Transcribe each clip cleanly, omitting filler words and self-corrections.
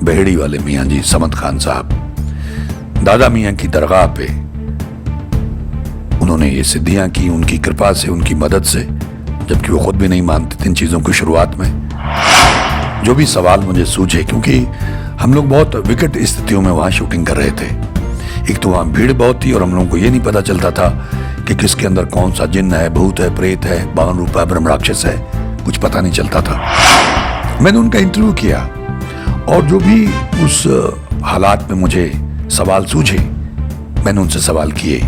बेहड़ी वाले मियाँ जी समद खान साहब दादा मियाँ की दरगाह पे उन्होंने ये सिद्धियां की, उनकी कृपा से, उनकी मदद से, जबकि वो खुद भी नहीं मानते थे इन चीज़ों को शुरुआत में। जो भी सवाल मुझे सूझे, क्योंकि हम लोग बहुत विकट स्थितियों में वहाँ शूटिंग कर रहे थे। एक तो वहाँ भीड़ बहुत थी और हम लोगों को ये नहीं पता चलता था कि किसके अंदर कौन सा जिन्न है, भूत है, प्रेत है, 52 रूपा ब्रह्म राक्षस है, कुछ पता नहीं चलता था। मैंने उनका इंटरव्यू किया और जो भी उस हालात में मुझे सवाल सूझे मैंने उनसे सवाल किए।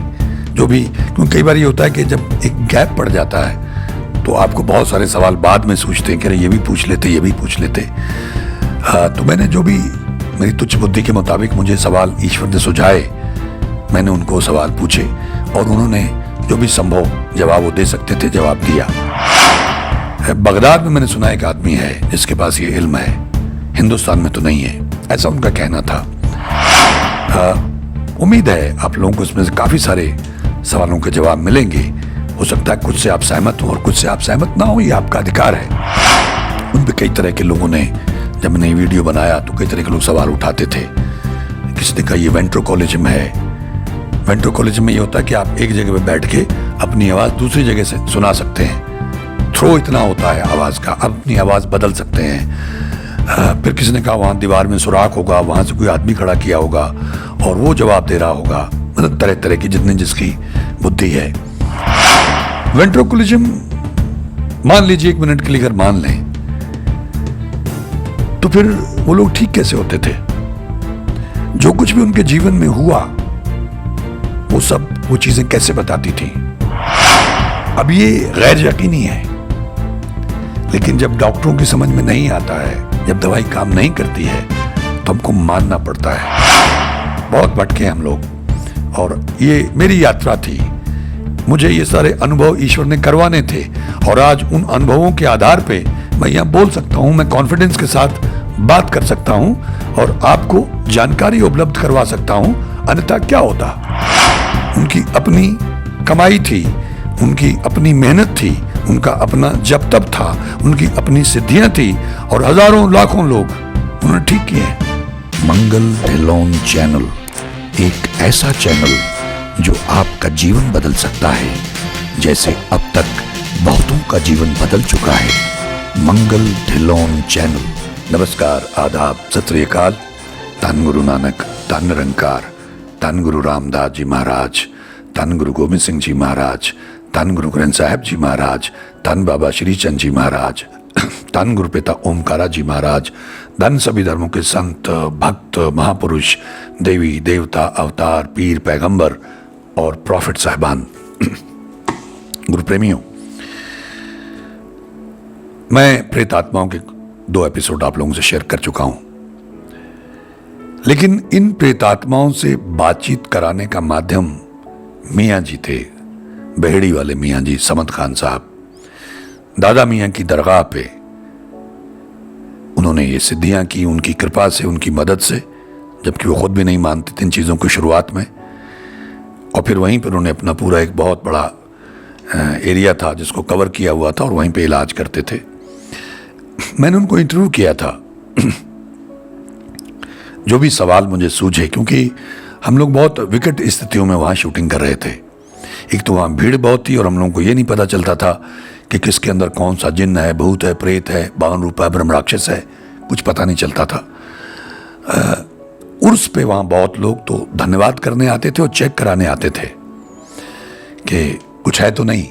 जो भी, क्योंकि कई बार ये होता है कि जब एक गैप पड़ जाता है तो आपको बहुत सारे सवाल बाद में सूझते हैं कि अरे ये भी पूछ लेते, ये भी पूछ लेते। तो मैंने जो भी मेरी तुच्छ बुद्धि के मुताबिक मुझे सवाल ईश्वर ने सुझाए, मैंने उनको सवाल पूछे और उन्होंने जो भी संभव जवाब वो दे सकते थे जवाब दिया। बगदाद में मैंने सुना एक आदमी है जिसके पास ये इल्म है, हिंदुस्तान में तो नहीं है, ऐसा उनका कहना था। उम्मीद है आप लोगों को इसमें से काफ़ी सारे सवालों के जवाब मिलेंगे। हो सकता है कुछ से आप सहमत हो और कुछ से आप सहमत ना हो, ये आपका अधिकार है। उन पे कई तरह के लोगों ने, जब मैंने ये वीडियो बनाया तो कई तरह के लोग सवाल उठाते थे। किसी ने कहा ये वेंट्रोकोलिज्म है। वेंट्रोकोलिज्म में ये होता है कि आप एक जगह पे बैठ के अपनी आवाज़ दूसरी जगह से सुना सकते हैं। थ्रो इतना होता है आवाज़ का, आप अपनी आवाज़ बदल सकते हैं। फिर किसी ने कहा वहाँ दीवार में सुराख होगा, वहाँ से कोई आदमी खड़ा किया होगा और वो जवाब दे रहा होगा। मतलब तरह तरह की जितनी जिसकी बुद्धि है। वेंट्रोकोलिज्म मान लीजिए, 1 मिनट के लिए अगर मान लें तो फिर वो लोग ठीक कैसे होते थे? जो कुछ भी उनके जीवन में हुआ वो सब वो चीजें कैसे बताती थी? अब ये गैर यकीनी है, लेकिन जब डॉक्टरों की समझ में नहीं आता है, जब दवाई काम नहीं करती है तो हमको मानना पड़ता है। बहुत भटके हम लोग और ये मेरी यात्रा थी। मुझे ये सारे अनुभव ईश्वर ने करवाने थे और आज उन अनुभवों के आधार पे मैं यहाँ बोल सकता हूँ, मैं कॉन्फिडेंस के साथ बात कर सकता हूँ और आपको जानकारी उपलब्ध करवा सकता हूँ। अन्यथा क्या होता? उनकी अपनी कमाई थी, उनकी अपनी मेहनत थी, उनका अपना जब तब था, उनकी अपनी सिद्धियां थी और हजारों लाखों लोग उन्होंने ठीक किए। मंगल ढिल्लोन चैनल एक ऐसा चैनल जो आपका जीवन बदल सकता है, जैसे अब तक बहुतों का जीवन बदल चुका है। मंगल ढिल्लोन चैनल। नमस्कार, आदाब, सत श्री अकाल। धन गुरु नानक, धन निरंकार, धन गुरु रामदास जी महाराज, धन गुरु गोविंद सिंह जी महाराज, धन गुरु ग्रंथ साहिब जी महाराज, धन बाबा श्री चंद जी महाराज, धन गुरु पिता ओमकारा जी महाराज, धन सभी धर्मों के संत, भक्त, महापुरुष, देवी देवता, अवतार, पीर, पैगंबर और प्रॉफिट साहिबान। गुरु प्रेमियों, मैं प्रेत आत्माओं के 2 एपिसोड आप लोगों से शेयर कर चुका हूं, लेकिन इन प्रेत आत्माओं से बातचीत कराने का माध्यम मियाँ जी थे, बेहड़ी वाले मियाँ जी समद खान साहब दादा मियाँ की दरगाह पे उन्होंने ये सिद्धियां की, उनकी कृपा से, उनकी मदद से, जबकि वो खुद भी नहीं मानते थे इन चीज़ों को शुरुआत में। और फिर वहीं पर उन्होंने अपना पूरा एक बहुत बड़ा एरिया था जिसको कवर किया हुआ था और वहीं पे इलाज करते थे। मैंने उनको इंटरव्यू किया था। जो भी सवाल मुझे सूझे, क्योंकि हम लोग बहुत विकट स्थितियों में वहाँ शूटिंग कर रहे थे। एक तो वहाँ भीड़ बहुत थी और हम लोगों को ये नहीं पता चलता था कि किसके अंदर कौन सा जिन्न है, भूत है, प्रेत है, 52 रूपा ब्रह्म राक्षस है, कुछ पता नहीं चलता था। उर्स पे वहाँ बहुत लोग तो धन्यवाद करने आते थे और चेक कराने आते थे कि कुछ है तो नहीं,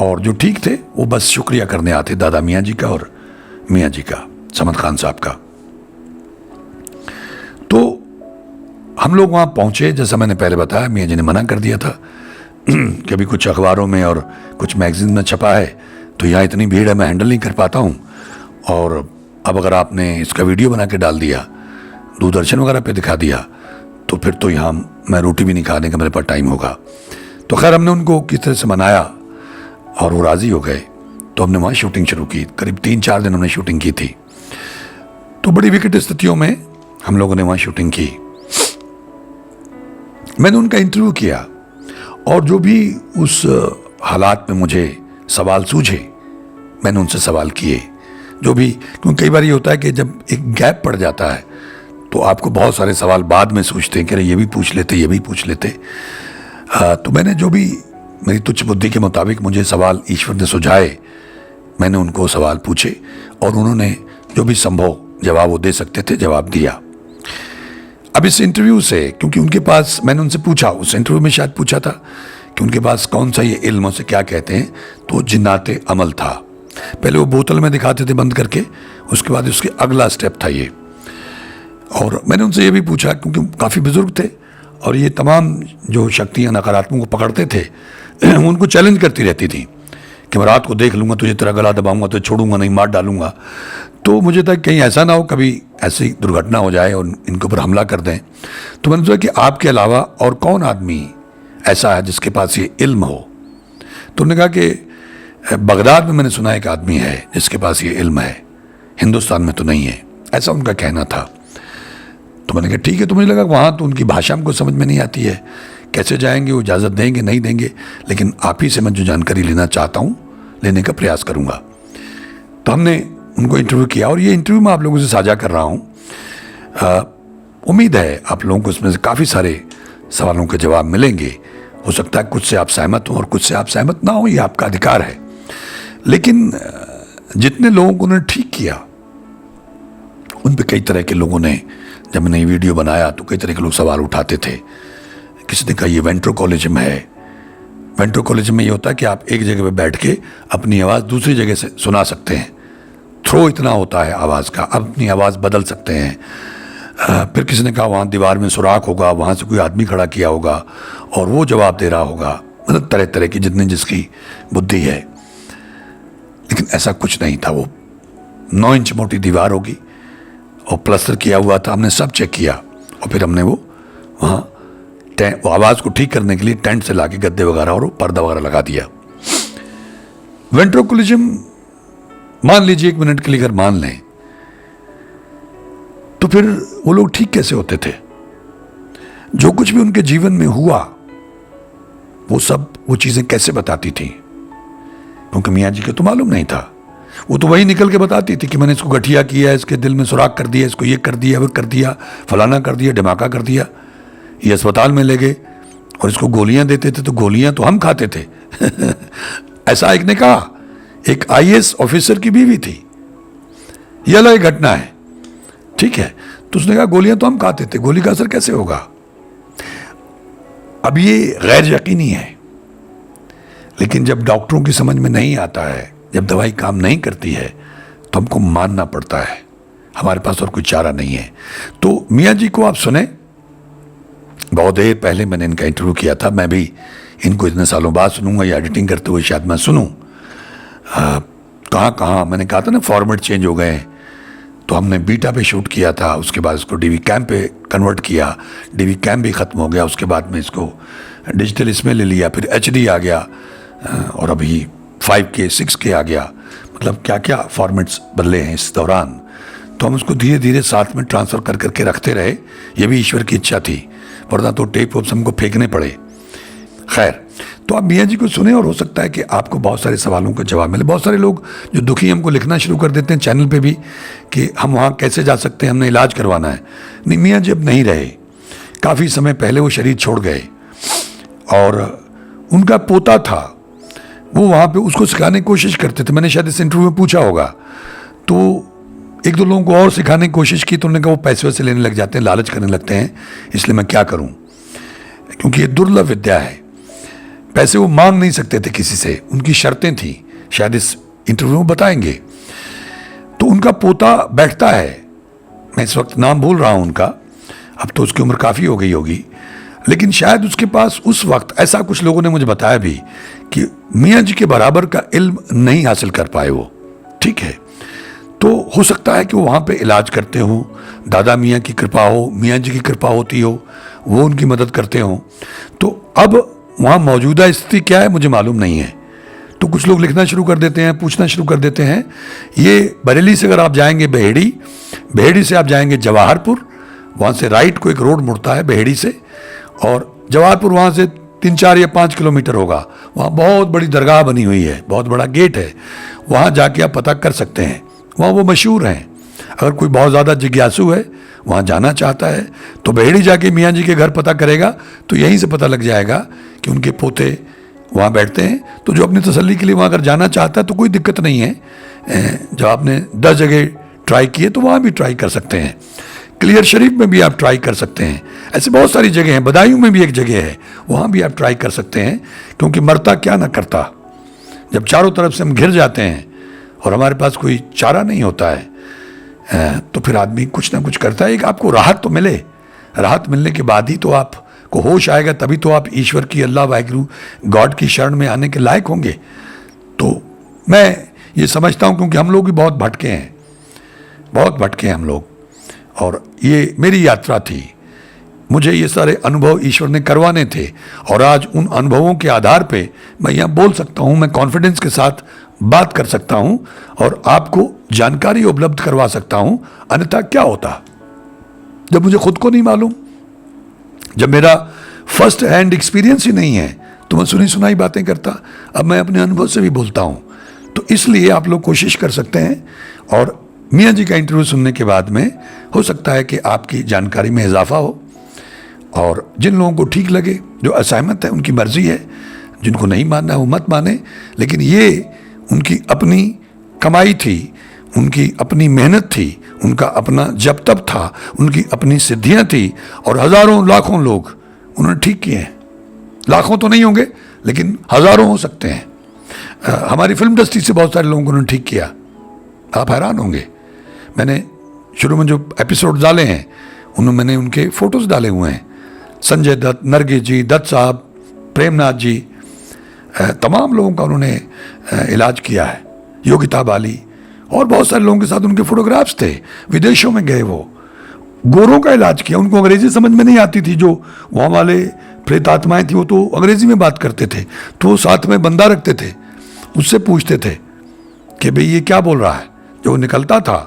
और जो ठीक थे वो बस शुक्रिया करने आते, दादा मियाँ जी का और मियाँ जी का, समद खान साहब का। तो हम लोग वहाँ पहुँचे, जैसा मैंने पहले बताया, मियाँ जी ने मना कर दिया था कि अभी कुछ अखबारों में और कुछ मैगजीन में छपा है तो यहाँ इतनी भीड़ है, मैं हैंडल नहीं कर पाता हूँ, और अब अगर आपने इसका वीडियो बना के डाल दिया, दूरदर्शन वगैरह पे दिखा दिया, तो फिर तो यहाँ मैं रोटी भी नहीं खाने का मेरे पास टाइम होगा। तो खैर हमने उनको किस तरह से मनाया और वो राज़ी हो गए। तो हमने वहाँ शूटिंग शुरू की। करीब 3-4 दिन हमने शूटिंग की थी। तो बड़ी विकट स्थितियों में हम लोगों ने वहाँ शूटिंग की। मैंने उनका इंटरव्यू किया और जो भी उस हालात में मुझे सवाल सूझे मैंने उनसे सवाल किए। जो भी, क्योंकि कई बार ये होता है कि जब एक गैप पड़ जाता है तो आपको बहुत सारे सवाल बाद में सोचते हैं कि अरे ये भी पूछ लेते, ये भी पूछ लेते। तो मैंने जो भी मेरी तुच्छ बुद्धि के मुताबिक मुझे सवाल ईश्वर ने सुझाए, मैंने उनको सवाल पूछे और उन्होंने जो भी संभव जवाब वो दे सकते थे जवाब दिया। अब इस इंटरव्यू से, क्योंकि उनके पास, मैंने उनसे पूछा, उस इंटरव्यू में शायद पूछा था कि उनके पास कौन सा ये इल्म, उसे क्या कहते हैं, तो जिन्नाते अमल था। पहले वो बोतल में दिखाते थे बंद करके, उसके बाद उसके अगला स्टेप था ये। और मैंने उनसे ये भी पूछा, क्योंकि काफ़ी बुजुर्ग थे और ये तमाम जो शक्तियाँ नकारात्मक को पकड़ते थे उनको चैलेंज करती रहती थी कि मैं रात को देख लूँगा, तुझे तेरा गला दबाऊंगा, तो छोड़ूंगा नहीं, मार डालूंगा। तो मुझे था कहीं ऐसा ना हो कभी ऐसी दुर्घटना हो जाए और इनके ऊपर हमला कर दें। तो मैंने सोचा कि आपके अलावा और कौन आदमी ऐसा है जिसके पास ये इल्म हो। तो उन्होंने कहा कि बगदाद में मैंने सुना एक आदमी है जिसके पास ये इल्म है, हिंदुस्तान में तो नहीं है, ऐसा उनका कहना था। तो मैंने कहा ठीक है। तो मुझे लगा वहाँ तो उनकी भाषा हमको समझ में नहीं आती है, कैसे जाएंगे, वो इजाज़त देंगे नहीं देंगे, लेकिन आप ही से मैं जो जानकारी लेना चाहता हूँ लेने का प्रयास करूँगा। तो हमने उनको इंटरव्यू किया और ये इंटरव्यू मैं आप लोगों से साझा कर रहा हूँ। उम्मीद है आप लोगों को इसमें से काफ़ी सारे सवालों के जवाब मिलेंगे। हो सकता है कुछ से आप सहमत हो और कुछ से आप सहमत ना हो, ये आपका अधिकार है। लेकिन जितने लोगों को उन्होंने ठीक किया, उन पे कई तरह के लोगों ने, जब मैंने ये वीडियो बनाया तो कई तरह के लोग सवाल उठाते थे। किसी ने कहा ये वेंट्रोकोलिज्म है। वेंट्रोकोलिज्म में ये होता है कि आप एक जगह पे बैठ के अपनी आवाज़ दूसरी जगह से सुना सकते हैं, थ्रो इतना होता है आवाज़ का, आप अपनी आवाज़ बदल सकते हैं। फिर किसी ने कहा वहाँ दीवार में सुराख होगा, वहाँ से कोई आदमी खड़ा किया होगा और वो जवाब दे रहा होगा। मतलब तरह तरह की जितनी जिसकी बुद्धि है, लेकिन ऐसा कुछ नहीं था। वो 9 इंच मोटी दीवार होगी और प्लास्टर किया हुआ था। हमने सब चेक किया और फिर हमने वो वहाँ वो आवाज़ को ठीक करने के लिए टेंट से लाके गद्दे वगैरह और पर्दा वगैरह लगा दिया। वेंट्रोकोलिज्म मान लीजिए 1 मिनट के लिए अगर मान लें, तो फिर वो लोग ठीक कैसे होते थे? जो कुछ भी उनके जीवन में हुआ वो चीजें कैसे बताती थी? क्योंकि मियाँ जी को तो मालूम नहीं था। वो तो वही निकल के बताती थी कि मैंने इसको गठिया किया, इसके दिल में सुराख कर दिया, इसको ये कर दिया, वो कर दिया, फलाना कर दिया, धमाका कर दिया, ये अस्पताल में ले गए और इसको गोलियां देते थे, तो गोलियां तो हम खाते थे ऐसा एक ने कहा। एक IAS ऑफिसर की बीवी थी, यह अलग घटना है, ठीक है। तो उसने कहा गोलियां तो हम खाते थे, गोली का असर कैसे होगा? अब ये गैर यकीनी है, लेकिन जब डॉक्टरों की समझ में नहीं आता है, जब दवाई काम नहीं करती है, तो हमको मानना पड़ता है, हमारे पास और कोई चारा नहीं है। तो मियाँ जी को आप सुने, बहुत देर पहले मैंने इनका इंटरव्यू किया था। मैं भी इनको इतने सालों बाद सुनूंगा या एडिटिंग करते हुए शायद मैं सुनूं। कहाँ मैंने कहा था ना फॉर्मेट चेंज हो गए। तो हमने बीटा पे शूट किया था, उसके बाद इसको DV कैम पे कन्वर्ट किया, DV कैम भी ख़त्म हो गया, उसके बाद में इसको डिजिटल इसमें ले लिया, फिर HD आ गया और अभी 5K 6K आ गया। मतलब क्या क्या फॉर्मेट्स बदले हैं इस दौरान। तो हम उसको धीरे धीरे साथ में ट्रांसफ़र कर करके रखते रहे। ये भी ईश्वर की इच्छा थी, वरना तो टेप वोप हमको फेंकने पड़े। खैर, तो आप मियाँ जी को सुने और हो सकता है कि आपको बहुत सारे सवालों का जवाब मिले। बहुत सारे लोग जो दुखी हमको लिखना शुरू कर देते हैं चैनल पे भी कि हम वहाँ कैसे जा सकते हैं, हमने इलाज करवाना है। नहीं, मियाँ जी अब नहीं रहे, काफ़ी समय पहले वो शरीर छोड़ गए और उनका पोता था, वो वहाँ पे उसको सिखाने की कोशिश करते थे। मैंने शायद इस इंटरव्यू में पूछा होगा, तो 1-2 लोगों को और सिखाने की कोशिश की, तो उन्होंने कहा वो पैसे वैसे लेने लग जाते हैं, लालच करने लगते हैं, इसलिए मैं क्या करूँ, क्योंकि ये दुर्लभ विद्या है। पैसे वो मांग नहीं सकते थे किसी से, उनकी शर्तें थी, शायद इस इंटरव्यू में बताएंगे। तो उनका पोता बैठता है, मैं इस वक्त नाम भूल रहा हूँ उनका, अब तो उसकी उम्र काफ़ी हो गई होगी, लेकिन शायद उसके पास उस वक्त, ऐसा कुछ लोगों ने मुझे बताया भी, कि मियाँ जी के बराबर का इल्म नहीं हासिल कर पाए वो, ठीक है। तो हो सकता है कि वो वहाँ पे इलाज करते हों, दादा मियाँ की कृपा हो, मियाँ जी की कृपा होती हो, वो उनकी मदद करते हों। तो अब वहाँ मौजूदा स्थिति क्या है मुझे मालूम नहीं है। तो कुछ लोग लिखना शुरू कर देते हैं, पूछना शुरू कर देते हैं। ये बरेली से अगर आप जाएंगे बेहेड़ी से आप जाएंगे जवाहरपुर, वहाँ से राइट को एक रोड मुड़ता है बेहेड़ी से, और जवाहरपुर वहाँ से 3-4 या 5 किलोमीटर होगा। वहाँ बहुत बड़ी दरगाह बनी हुई है, बहुत बड़ा गेट है, वहाँ जाके आप पता कर सकते हैं। वहाँ वो मशहूर हैं। अगर कोई बहुत ज़्यादा जिज्ञासु है, वहाँ जाना चाहता है, तो बेहड़ी जाके मियाँ जी के घर पता करेगा तो यहीं से पता लग जाएगा कि उनके पोते वहाँ बैठते हैं। तो जो अपनी तसल्ली के लिए वहाँ अगर जाना चाहता है तो कोई दिक्कत नहीं है। जब आपने 10 जगह ट्राई किए तो वहाँ भी ट्राई कर सकते हैं। क्लियर शरीफ में भी आप ट्राई कर सकते हैं। ऐसे बहुत सारी जगह हैं। बदायूं में भी एक जगह है, वहाँ भी आप ट्राई कर सकते हैं। क्योंकि मरता क्या ना करता, जब चारों तरफ से हम घिर जाते हैं और हमारे पास कोई चारा नहीं होता है, तो फिर आदमी कुछ ना कुछ करता है। एक आपको राहत तो मिले, राहत मिलने के बाद ही तो आपको होश आएगा, तभी तो आप ईश्वर की, अल्लाह वाहिगुरु गॉड की शरण में आने के लायक होंगे। तो मैं ये समझता हूँ, क्योंकि हम लोग भी बहुत भटके हैं, बहुत भटके हैं हम लोग, और ये मेरी यात्रा थी। मुझे ये सारे अनुभव ईश्वर ने करवाने थे, और आज उन अनुभवों के आधार पे मैं यहाँ बोल सकता हूँ, मैं कॉन्फिडेंस के साथ बात कर सकता हूँ और आपको जानकारी उपलब्ध करवा सकता हूँ। अन्यथा क्या होता, जब मुझे खुद को नहीं मालूम, जब मेरा फर्स्ट हैंड एक्सपीरियंस ही नहीं है, तो मैं सुनी सुनाई बातें करता। अब मैं अपने अनुभव से भी बोलता हूँ। तो इसलिए आप लोग कोशिश कर सकते हैं, और मियाँ जी का इंटरव्यू सुनने के बाद में हो सकता है कि आपकी जानकारी में इजाफा हो। और जिन लोगों को ठीक लगे, जो असहमत है, उनकी मर्जी है, जिनको नहीं मानना है वो मत माने, लेकिन ये उनकी अपनी कमाई थी, उनकी अपनी मेहनत थी, उनका अपना जब तब था, उनकी अपनी सिद्धियां थी, और हजारों लाखों लोग उन्होंने ठीक किए हैं। लाखों तो नहीं होंगे, लेकिन हजारों हो सकते हैं। हमारी फिल्म इंडस्ट्री से बहुत सारे लोगों को उन्होंने ठीक किया। आप हैरान होंगे। मैंने शुरू में जो एपिसोड डाले हैं, उनमें मैंने उनके फोटोज डाले हुए हैं। संजय दत्त, नरगिस जी, दत्त साहब, प्रेमनाथ जी, तमाम लोगों का उन्होंने इलाज किया है। योगिता बाली और बहुत सारे लोगों के साथ उनके फोटोग्राफ्स थे। विदेशों में गए, वो गोरों का इलाज किया। उनको अंग्रेजी समझ में नहीं आती थी, जो वहाँ वाले प्रेतात्माएं थी वो तो अंग्रेजी में बात करते थे, तो वो साथ में बंदा रखते थे, उससे पूछते थे कि भाई ये क्या बोल रहा है। जो वो निकलता था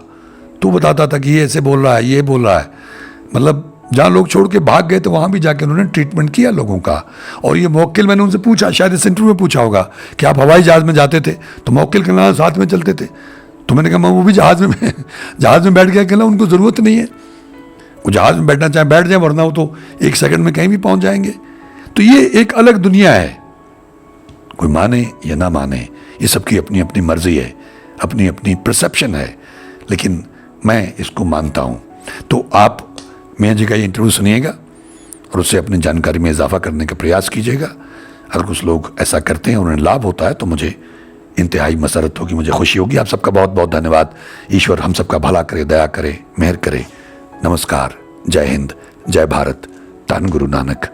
तो बताता था कि ये ऐसे बोल रहा है, ये बोल रहा है। मतलब जहाँ लोग छोड़ के भाग गए तो वहाँ भी जाके उन्होंने ट्रीटमेंट किया लोगों का। और ये मौक्किल, मैंने उनसे पूछा, शायद इस इंटरव्यू में पूछा होगा कि आप हवाई जहाज़ में जाते थे तो मौक्किल के नाम साथ में चलते थे। तो मैंने कहा मैं वो भी जहाज़ में बैठ गया। कहना उनको ज़रूरत नहीं है, वो जहाज़ में बैठना चाहे बैठ जाए, वरना वो तो 1 सेकंड में कहीं भी पहुँच जाएंगे। तो ये एक अलग दुनिया है। कोई माने या ना माने, ये सबकी अपनी अपनी मर्जी है, अपनी अपनी परसेप्शन है, लेकिन मैं इसको मानता हूँ। तो आप मियाँ जी का ये इंटरव्यू सुनिएगा और उससे अपनी जानकारी में इजाफा करने का प्रयास कीजिएगा। अगर कुछ लोग ऐसा करते हैं, उन्हें लाभ होता है, तो मुझे इंतहाई मसरत होगी, मुझे खुशी होगी। आप सबका बहुत बहुत धन्यवाद। ईश्वर हम सबका भला करे, दया करे, मेहर करे। नमस्कार, जय हिंद, जय भारत। धन गुरु नानक,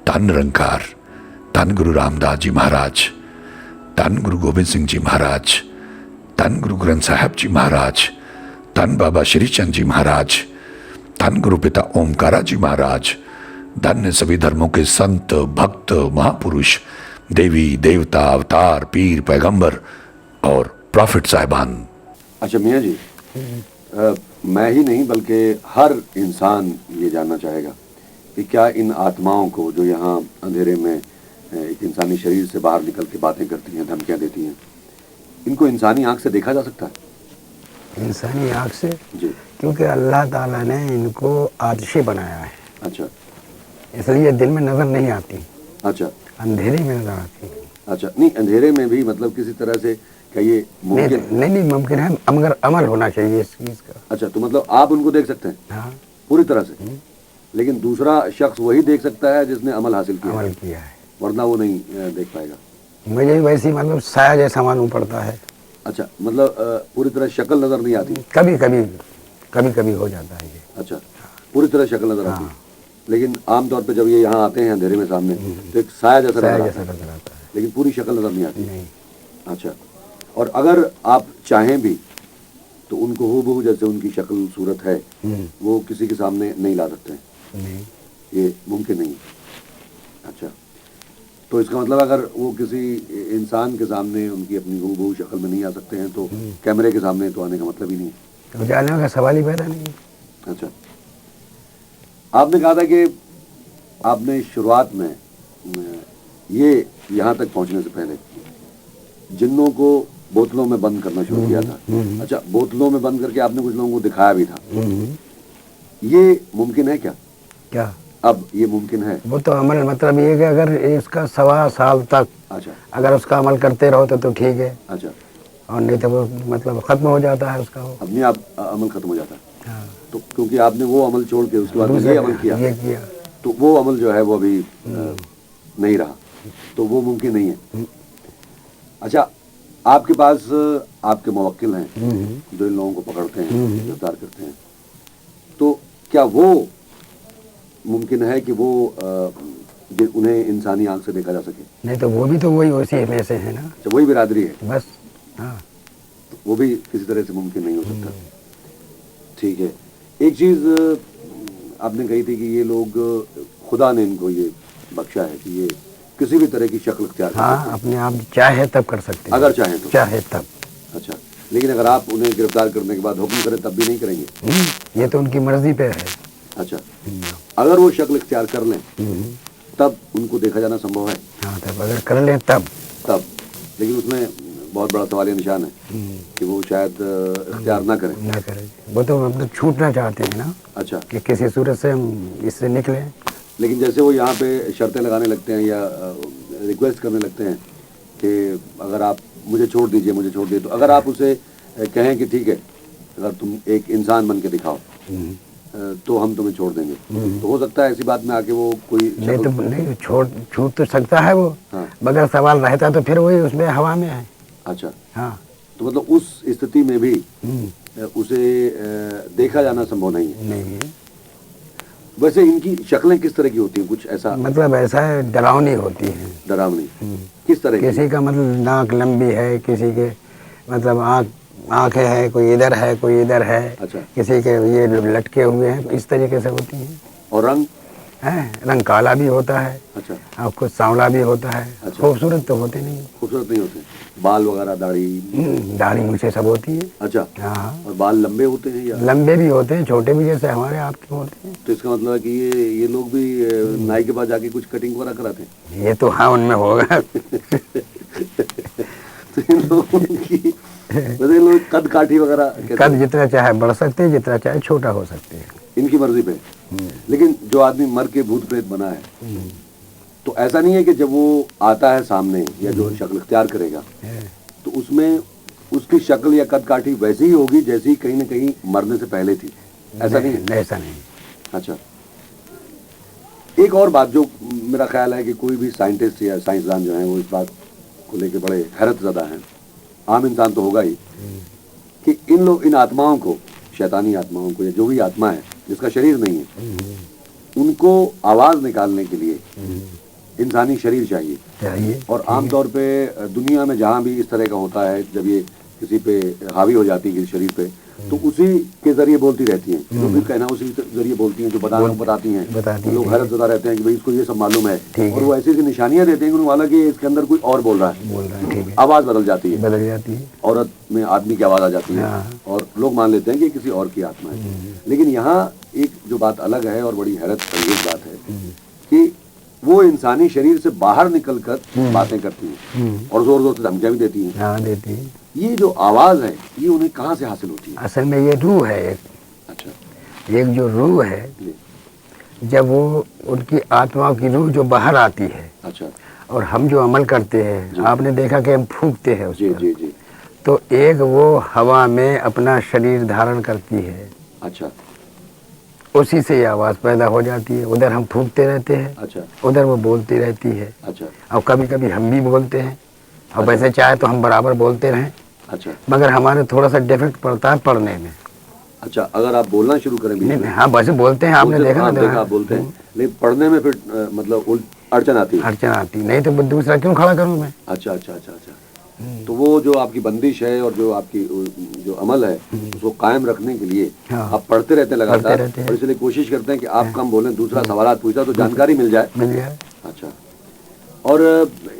धन निरंकार, धन गुरु रामदास जी महाराज, धन गुरु गोविंद सिंह जी महाराज, धन गुरु ग्रंथ साहब जी महाराज, धन बाबा श्री चंद जी महाराज, धन गुरु पिता ओमकारा जी महाराज, धन्य सभी धर्मों के संत, भक्त, महापुरुष, देवी देवता, अवतार, पीर, पैगंबर और प्रॉफिट साहिबान। अच्छा मियाँ जी, मैं ही नहीं बल्कि हर इंसान ये जानना चाहेगा कि क्या इन आत्माओं को, जो यहाँ अंधेरे में एक इंसानी शरीर से बाहर निकल के बातें करती हैं, धमकियाँ देती हैं, इनको इंसानी आँख से देखा जा सकता है? इंसानी आँख से जी। क्योंकि अल्लाह ताला ने इनको आतिशी बनाया है। अच्छा। इसलिए दिन में नजर नहीं आती। अच्छा। अंधेरे में नजर आती। अच्छा, नहीं अंधेरे में भी मतलब किसी तरह से क्या ये मुमकिन? नहीं मुमकिन है, मगर अमल होना चाहिए इस चीज का। अच्छा, तो मतलब आप उनको देख सकते हैं? हाँ, पूरी तरह से। लेकिन दूसरा शख्स वही देख सकता है जिसने अमल हासिल किया, अमल किया है, वरना वो नहीं देख पाएगा। मुझे वैसी मतलब साया जैसा मालूम पड़ता है। अच्छा, मतलब पूरी तरह शक्ल नजर नहीं आती? कभी कभी हो जाता है ये। अच्छा, पूरी तरह शक्ल नजर आती है, लेकिन आमतौर पे जब ये यहाँ आते हैं अंधेरे में सामने तो एक साया जैसा नजर आता है, लेकिन पूरी शक्ल नजर नहीं आती। नहीं। अच्छा, और अगर आप चाहें भी तो उनको हूबहू जैसे उनकी शक्ल सूरत है वो किसी के सामने नहीं ला सकते हैं? नहीं, ये मुमकिन नहीं। अच्छा, तो इसका मतलब अगर वो किसी इंसान के सामने उनकी अपनी हूबहू शक्ल में नहीं आ सकते हैं तो कैमरे के सामने तो आने का मतलब ही नहीं है। तो जाने का सवाल ही पैदा नहीं। अच्छा, आपने कहा था कि आपने शुरुआत में ये यहाँ तक पहुँचने से पहले जिन्नों को बोतलों में बंद करना शुरू किया था। अच्छा, बोतलों में बंद करके आपने कुछ लोगों को दिखाया भी था। ये मुमकिन है क्या? क्या अब ये मुमकिन है? वो तो अमल मतलब ये कि अगर इसका 1.25 साल तक अच्छा अगर उसका अमल करते रहो तो ठीक है, अच्छा, और नहीं तो वो मतलब खत्म हो जाता है उसका वो। अपने आप अमल खत्म हो जाता है। हाँ, तो क्योंकि आपने वो अमल छोड़ के उसके बाद दूसरे ये अमल किया, ये किया। तो वो अमल जो है वो अभी नहीं रहा, तो वो मुमकिन नहीं है। अच्छा, आपके पास आपके मुवक्किल हैं जो इन लोगों को पकड़ते हैं, गिरफ्तार करते हैं, तो क्या वो मुमकिन है कि वो उन्हें इंसानी आंख से देखा जा सके? नहीं तो वो भी तो वही उसी में से है ना, अच्छा, वही बिरादरी है, बस। हाँ, तो वो भी किसी तरह से मुमकिन नहीं हो सकता। ठीक है, एक चीज आपने कही थी कि ये लोग, खुदा ने इनको ये बख्शा है कि ये किसी भी तरह की शक्ल इख्तियार कर सकते हाँ, अपने आप चाहे तब कर सकते हैं, अगर चाहें तो। चाहे तब। अच्छा, लेकिन अगर आप उन्हें गिरफ्तार करने के बाद हुक्म करें तब भी नहीं करेंगे? ये तो उनकी मर्जी पे है। अच्छा, अगर वो शक्ल इख्तियार कर लें तब उनको देखा जाना संभव है? हाँ, तब अगर कर ले तब। लेकिन उसमें बहुत बड़ा सवालिया निशान है कि वो शायद इख्तियार ना करें। ना करें, वो तो मतलब छूटना चाहते हैं ना, अच्छा, कि किसी सूरत से हम इससे निकले। लेकिन जैसे वो यहाँ पे शर्तें लगाने लगते हैं या रिक्वेस्ट करने लगते हैं कि अगर आप मुझे छोड़ दीजिए, मुझे छोड़ दीजिए, तो अगर आप उसे कहें कि ठीक है, अगर तुम एक इंसान बन के दिखाओ तो हम तुम्हें छोड़ देंगे, तो हो सकता है ऐसी बात में आके वो कोई नहीं तो नहीं, छूट तो सकता है वो। हाँ। मगर सवाल रहता तो फिर वही उसमें हवा में है। अच्छा, हाँ, तो मतलब उस स्थिति में भी उसे देखा जाना संभव नहीं है। नहीं है, वैसे इनकी शक्लें किस तरह की होती हैं? कुछ ऐसा मतलब ऐसा है, डरावनी होती है। डरावनी किस तरह की? किसी का मतलब नाक लंबी है, किसी के मतलब आंखें हैं, कोई इधर है कोई इधर है। अच्छा, किसी के ये लटके हुए हैं, इस तरीके से होती हैं। और रंग? रंग काला भी होता है अच्छा, और कुछ सांवला भी होता है। अच्छा। खूबसूरत तो होते नहीं। खूबसूरत नहीं होते? बाल वगैरह, दाढ़ी? दाढ़ी मूछें सब होती है। अच्छा, हाँ, और बाल लंबे होते हैं या? लंबे भी होते हैं, छोटे भी, जैसे हमारे आपके होते हैं। तो इसका मतलब है कि ये लोग भी नाई के पास जाके कुछ कटिंग वगैरह कराते हैं? ये तो हाँ, उनमें होगा। तो इन लोगों की वैसे इन लोग कद काठी वगैरह कैसे? कद जितना चाहे बढ़ सकते हैं, जितना चाहे छोटा हो सकते हैं। इनकी मर्जी पे। लेकिन जो आदमी मर के भूत प्रेत बना है, तो ऐसा नहीं है कि जब वो आता है सामने या जो शक्ल इख्तियार करेगा तो उसमें उसकी शक्ल या कद काठी वैसी ही होगी जैसी कहीं ना कहीं मरने से पहले थी? ऐसा नहीं है? ऐसा नहीं। अच्छा, एक और बात जो मेरा ख्याल है कि कोई भी साइंटिस्ट या साइंसदान जो है वो इस बात को लेके बड़े हैरत ज़दा हैं, आम इंसान तो होगा ही, कि इन आत्माओं को, शैतानी आत्माओं को या जो भी आत्मा है जिसका शरीर नहीं है, उनको आवाज़ निकालने के लिए इंसानी शरीर चाहिए। और आमतौर पे दुनिया में जहाँ भी इस तरह का होता है, जब ये किसी पे हावी हो जाती है किसी शरीर पे, तो उसी के जरिए बोलती रहती हैं, जो भी कहना उसी जरिए बोलती हैं, जो बताती हैं। लोग हैरत ज़दा रहते हैं कि भाई इसको ये सब मालूम है, और वो ऐसी ऐसी निशानियाँ देते हैं कि उन्हें हालांकि इसके अंदर कोई और बोल रहा है, ठीक है, आवाज़ बदल जाती है, औरत में आदमी की आवाज़ आ जाती है, और लोग मान लेते हैं कि किसी और की आत्मा है। लेकिन यहाँ एक जो बात अलग है और बड़ी हैरत अंगेज बात है कि वो इंसानी शरीर से बाहर निकलकर बातें करती हैं और जोर जोर से धमकियां भी देती हैं। हाँ, देती है। ये जो आवाज है ये उन्हें कहाँ से हासिल होती है? असल में ये रूह है एक। अच्छा, एक जो रूह है, जब वो उनकी आत्मा की रूह जो बाहर आती है, अच्छा, और हम जो अमल करते हैं, आपने देखा कि हम फूंकते हैं उस जी पर, जी जी, तो एक वो हवा में अपना शरीर धारण करती है। अच्छा, उसी से ये आवाज़ पैदा हो जाती है। उधर हम फूंकते रहते हैं, अच्छा, उधर वो बोलती रहती है। अच्छा, और कभी कभी हम भी बोलते हैं, और वैसे चाहे तो हम बराबर बोलते रहें, अच्छा, मगर हमारे थोड़ा सा डिफेक्ट पड़ता है पढ़ने में। अच्छा, अगर आप बोलना शुरू करें बीच में, हाँ, वैसे बोलते हैं, आपने देखा ना, देखा आप बोलते हैं, लेकिन पढ़ने में फिर मतलब अड़चन आती है। अड़चन आती नहीं तो दूसरा क्यों खड़ा करूँ मैं? अच्छा अच्छा अच्छा अच्छा, तो वो जो आपकी बंदिश है और जो आपकी जो अमल है उसको कायम रखने के लिए आप पढ़ते रहते हैं लगातार, और इसलिए कोशिश करते हैं कि आप कम बोलें, दूसरा सवाल पूछा तो जानकारी मिल जाए। अच्छा, और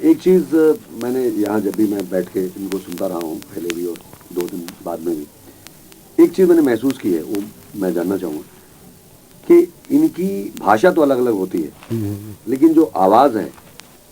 एक चीज़ मैंने यहाँ जब भी मैं बैठ के इनको सुनता रहा हूँ, पहले भी और 2 दिन बाद में भी, एक चीज़ मैंने महसूस की है, वो मैं जानना चाहूँगा कि इनकी भाषा तो अलग अलग होती है, लेकिन जो आवाज़ है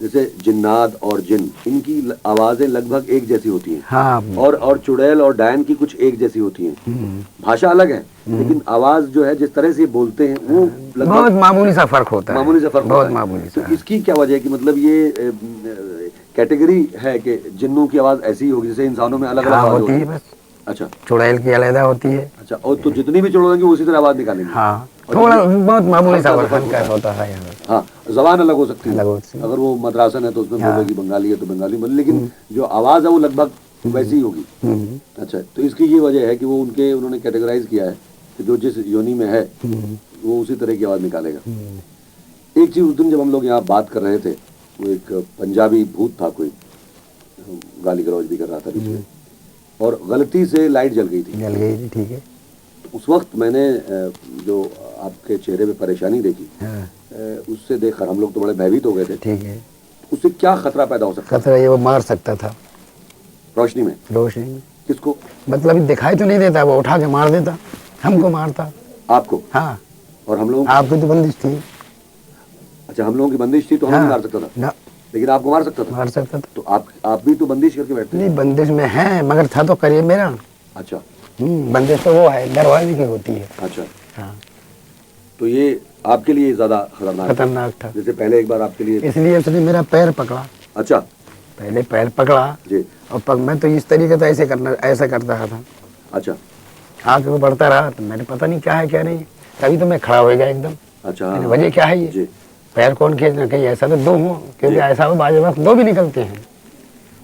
जैसे जिन्नात और जिन, इनकी आवाजें लगभग एक जैसी होती हैं। हाँ। और चुड़ैल और डायन की कुछ एक जैसी होती हैं। भाषा अलग है, लेकिन आवाज जो है, जिस तरह से बोलते हैं, वो बहुत लगभग मामूली सा फर्क होता है, मामूली सा फर्क बहुत होता है। मामूली तो सा। इसकी क्या वजह है कि मतलब ये कैटेगरी है कि जिन्नों की आवाज ऐसी ही होगी जैसे इंसानों में अलग अलग हाँ आवाज होती होती है, बस अच्छा चुड़ैल की अलग होती है। अच्छा, और तो जितनी भी चुड़ैल होंगी वो उसी तरह आवाज निकालेंगी। हाँ, और थोड़ा जितनी- बहुत मामूली सा हल्का सा फर्क फर्क होता है यहाँ। हाँ, जबान अलग हो सकती है। अलग होती है। अगर वो मद्रासन है तो उसमें हाँ। बोलेगी, बंगाली है तो बंगाली बोले, लेकिन जो आवाज है वो लगभग वैसी ही होगी। अच्छा, तो इसकी ये वजह है कि वो उन्होंने कैटेगराइज किया है कि जो जिस योनि में है वो उसी तरह की आवाज निकालेगा। एक चीज उस दिन जब हम लोग यहाँ बात कर रहे थे, वो एक पंजाबी भूत था कोई, गाली गलौज भी कर रहा था बीच में, और गलती से लाइट जल गई थी। जल गई थी, ठीक है। उस वक्त मैंने जो आपके चेहरे पे परेशानी देखी, हाँ, उससे देखकर हम लोग तो बड़े भयभीत हो गए थे। ठीक है। उससे क्या खतरा पैदा हो सकता खतरा ये वो मार सकता था है रोशनी में? रोशनी में, किसको? मतलब दिखाई तो नहीं देता, वो उठा के मार देता, हमको मारता। आपको? हाँ, और हम लोग? आपकी तो बंदिश थी। अच्छा, हम लोगों की बंदिश थी तो हमें हाँ, नहीं मार सकता था, ना लेकिन आपको मार सकता था। मार सकता था। तो आप भी तो बंदिश करके बैठते थे। नहीं, बंदिश में है, मगर था तो करिए मेरा। अच्छा बंदिश तो वो है, डरवाने की होती है। अच्छा, हाँ, तो ये आपके लिए ज्यादा खतरनाक खतरनाक था। जैसे पहले एक बार आपके लिए। इसलिए उसने मेरा पैर पकड़ा, अच्छा पहले पैर पकड़ा जी। और मैं तो इस तरीके से ऐसे करता रहा था, अच्छा आगे वो बढ़ता रहा, तो मैंने पता नहीं क्या है क्या नहीं, तभी तो मैं खड़ा हो गया एकदम। अच्छा, मैंने वजह क्या है ये, जी पैर कौन खींचना, कहीं ऐसा तो दो हो, क्योंकि जी। ऐसा हो बाज़ वक्त दो भी निकलते हैं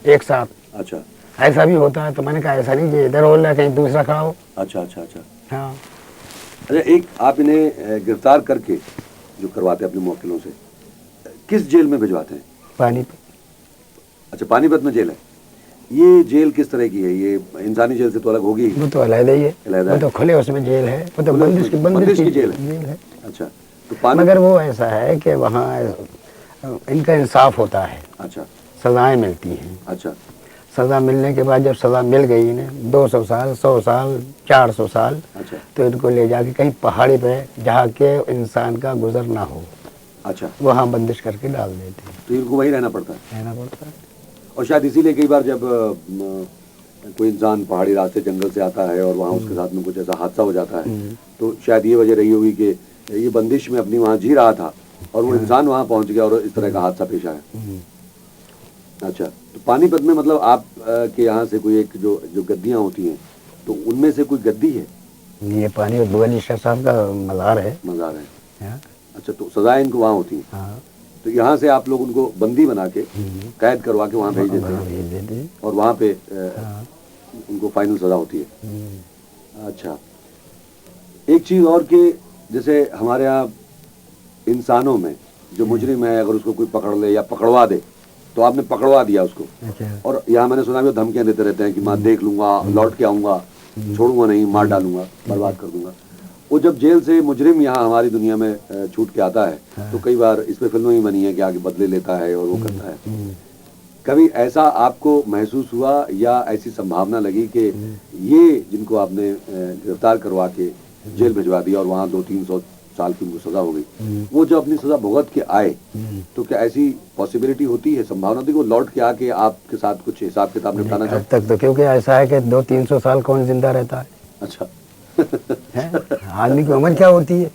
एक साथ, अच्छा ऐसा भी होता है। तो मैंने कहा ऐसा नहीं कि इधर हो रहा है, कहीं दूसरा खड़ा हो। अच्छा अच्छा अच्छा। हाँ, अच्छा, एक आप इन्हें गिरफ्तार करके जो करवाते हैं अपने मुवक्किलों से, किस जेल में भिजवाते हैं? पानी पे। अच्छा, पानीपत में जेल है। ये जेल किस तरह की है? ये इंसानी जेल से तो अलग होगी? वो तो अलग ही है, अलग वो है। तो खुले उसमें जेल है, वो तो खुले बंदिश बंदिश की जेल है। अच्छा, तो पानी। मगर वो ऐसा है कि वहाँ इनका इंसाफ होता है, अच्छा सजाएं मिलती हैं। अच्छा सज़ा मिलने के बाद जब सज़ा मिल गई इन्हें 200 साल, 100 साल, 400 साल, अच्छा तो इनको ले जाके कहीं पहाड़ी पे जहाँ के इंसान का गुजर ना हो, अच्छा, वहाँ बंदिश करके डाल देते हैं, तो इनको वहीं रहना पड़ता है। रहना पड़ता है। और शायद इसीलिए कई बार जब कोई इंसान पहाड़ी रास्ते जंगल से आता है और वहाँ उसके साथ में कुछ ऐसा हादसा हो जाता है, तो शायद ये वजह रही होगी कि ये बंदिश में अपनी वहाँ जी रहा था और वो इंसान वहाँ पहुँच गया और इस तरह का हादसा पेश आया। अच्छा, तो पानीपत में मतलब आप के यहाँ से कोई एक जो गद्दियाँ होती हैं, तो उनमें से कोई गद्दी है? ये पानी और बुगली शाह साहब का मज़ार है। मज़ार है। हाँ, अच्छा, तो सजाएं इनको वहाँ होती हैं। हाँ, तो यहाँ से आप लोग उनको बंदी बना के कैद करवा के वहाँ भेज देते वहाँ हैं भेज देते हैं। और वहाँ पे हाँ, उनको फाइनल सजा होती है। अच्छा, एक चीज़ और कि जैसे हमारे यहाँ इंसानों में जो मुजरिम है, अगर उसको कोई पकड़ ले या पकड़वा दे, तो आपने पकड़वा दिया उसको, अच्छा, और यहाँ मैंने सुना भी वो धमकियाँ देते रहते हैं कि मैं देख लूंगा, लौट के आऊँगा, छोड़ूंगा नहीं, मार डालूंगा, बर्बाद कर दूंगा। वो जब जेल से मुजरिम यहाँ हमारी दुनिया में छूट के आता है, तो कई बार इस पे फिल्में भी बनी है कि आगे बदले लेता है और वो करता है। कभी ऐसा आपको महसूस हुआ या ऐसी संभावना लगी कि ये जिनको आपने गिरफ्तार करवा के जेल भिजवा दिया और वहाँ 200-300 साल की उनको सजा हो गई, वो जब अपनी सजा भुगत के आए, तो क्या ऐसी पॉसिबिलिटी होती है, संभावना होती है कि वो लौट के आके आपके साथ कुछ हिसाब किताब निपटाना अब चाहे? तक तो क्योंकि ऐसा है कि 200-300 साल कौन जिंदा रहता है, अच्छा है? आदमी की उम्र क्या होती है?